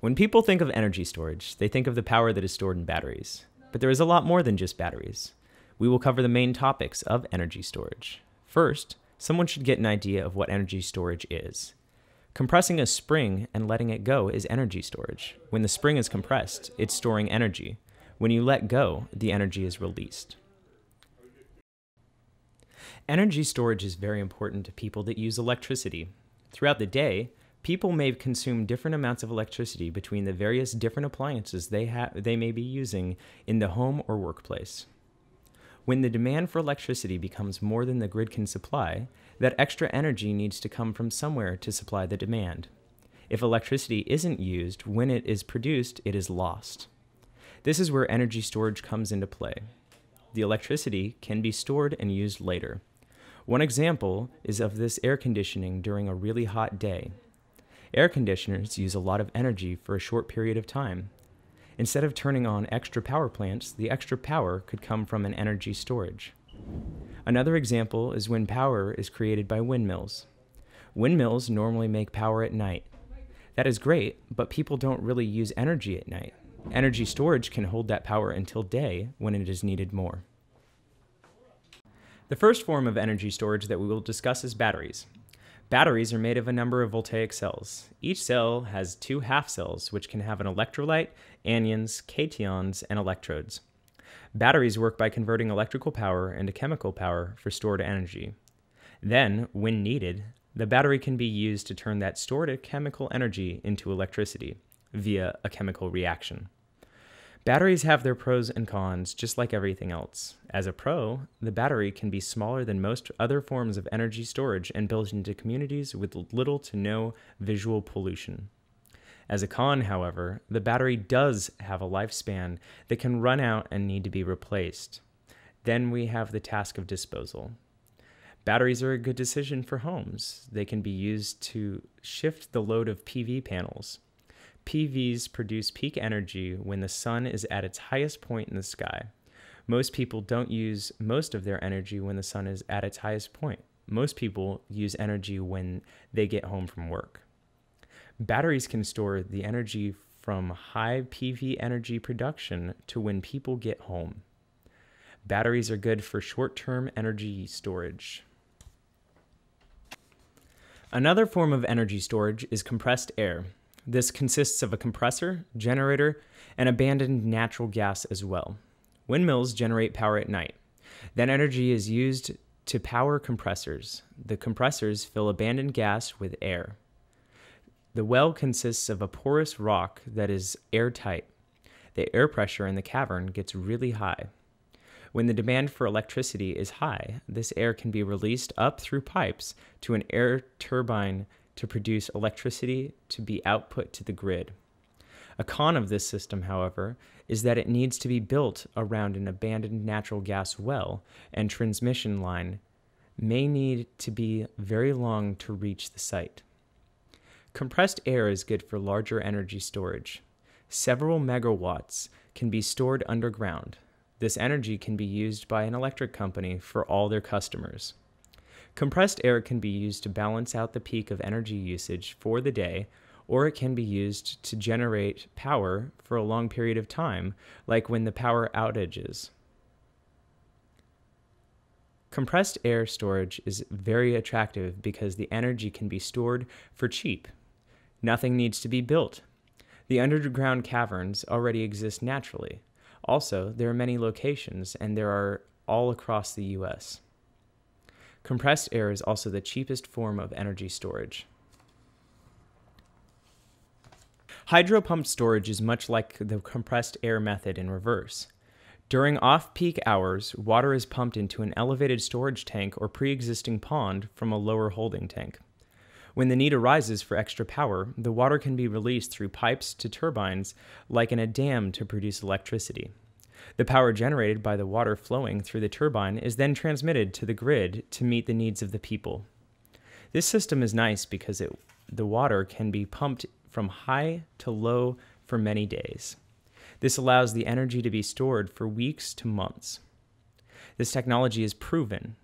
When people think of energy storage, they think of the power that is stored in batteries. But there is a lot more than just batteries. We will cover the main topics of energy storage. First, someone should get an idea of what energy storage is. Compressing a spring and letting it go is energy storage. When the spring is compressed, it's storing energy. When you let go, the energy is released. Energy storage is very important to people that use electricity. Throughout the day, people may consume different amounts of electricity between the various different appliances they may be using in the home or workplace. When the demand for electricity becomes more than the grid can supply, that extra energy needs to come from somewhere to supply the demand. If electricity isn't used when it is produced, it is lost. This is where energy storage comes into play. The electricity can be stored and used later. One example is of this air conditioning during a really hot day. Air conditioners use a lot of energy for a short period of time. Instead of turning on extra power plants, the extra power could come from an energy storage. Another example is when power is created by windmills. Windmills normally make power at night. That is great, but people don't really use energy at night. Energy storage can hold that power until day when it is needed more. The first form of energy storage that we will discuss is batteries. Batteries are made of a number of voltaic cells. Each cell has two half cells, which can have an electrolyte, anions, cations, and electrodes. Batteries work by converting electrical power into chemical power for stored energy. Then, when needed, the battery can be used to turn that stored chemical energy into electricity via a chemical reaction. Batteries have their pros and cons, just like everything else. As a pro, the battery can be smaller than most other forms of energy storage and built into communities with little to no visual pollution. As a con, however, the battery does have a lifespan that can run out and need to be replaced. Then we have the task of disposal. Batteries are a good decision for homes. They can be used to shift the load of PV panels. PVs produce peak energy when the sun is at its highest point in the sky. Most people don't use most of their energy when the sun is at its highest point. Most people use energy when they get home from work. Batteries can store the energy from high PV energy production to when people get home. Batteries are good for short-term energy storage. Another form of energy storage is compressed air. This consists of a compressor, generator, and abandoned natural gas as well. Windmills generate power at night. That energy is used to power compressors. The compressors fill abandoned gas with air. The well consists of a porous rock that is airtight. The air pressure in the cavern gets really high. When the demand for electricity is high, this air can be released up through pipes to an air turbine to produce electricity to be output to the grid. A con of this system, however, is that it needs to be built around an abandoned natural gas well, and transmission line may need to be very long to reach the site. Compressed air is good for larger energy storage. Several megawatts can be stored underground. This energy can be used by an electric company for all their customers. Compressed air can be used to balance out the peak of energy usage for the day, or it can be used to generate power for a long period of time, like when the power outages. Compressed air storage is very attractive because the energy can be stored for cheap. Nothing needs to be built. The underground caverns already exist naturally. Also, there are many locations, and there are all across the U.S. Compressed air is also the cheapest form of energy storage. Hydro-pumped storage is much like the compressed air method in reverse. During off-peak hours, water is pumped into an elevated storage tank or pre-existing pond from a lower holding tank. When the need arises for extra power, the water can be released through pipes to turbines like in a dam to produce electricity. The power generated by the water flowing through the turbine is then transmitted to the grid to meet the needs of the people. This system is nice because the water can be pumped from high to low for many days. This allows the energy to be stored for weeks to months. This technology is proven.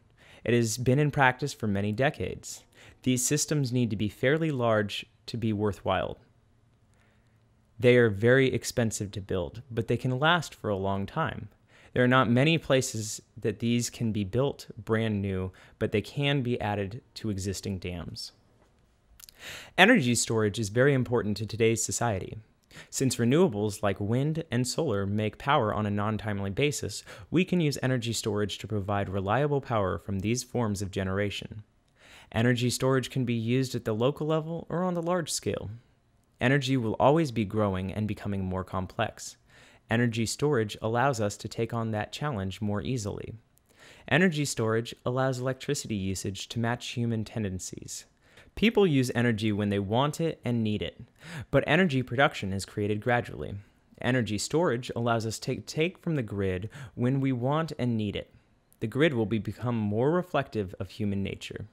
It has been in practice for many decades. These systems need to be fairly large to be worthwhile. They are very expensive to build, but they can last for a long time. There are not many places that these can be built brand new, but they can be added to existing dams. Energy storage is very important to today's society. Since renewables like wind and solar make power on a non-timely basis, we can use energy storage to provide reliable power from these forms of generation. Energy storage can be used at the local level or on the large scale. Energy will always be growing and becoming more complex. Energy storage allows us to take on that challenge more easily. Energy storage allows electricity usage to match human tendencies. People use energy when they want it and need it, but energy production is created gradually. Energy storage allows us to take from the grid when we want and need it. The grid will become more reflective of human nature.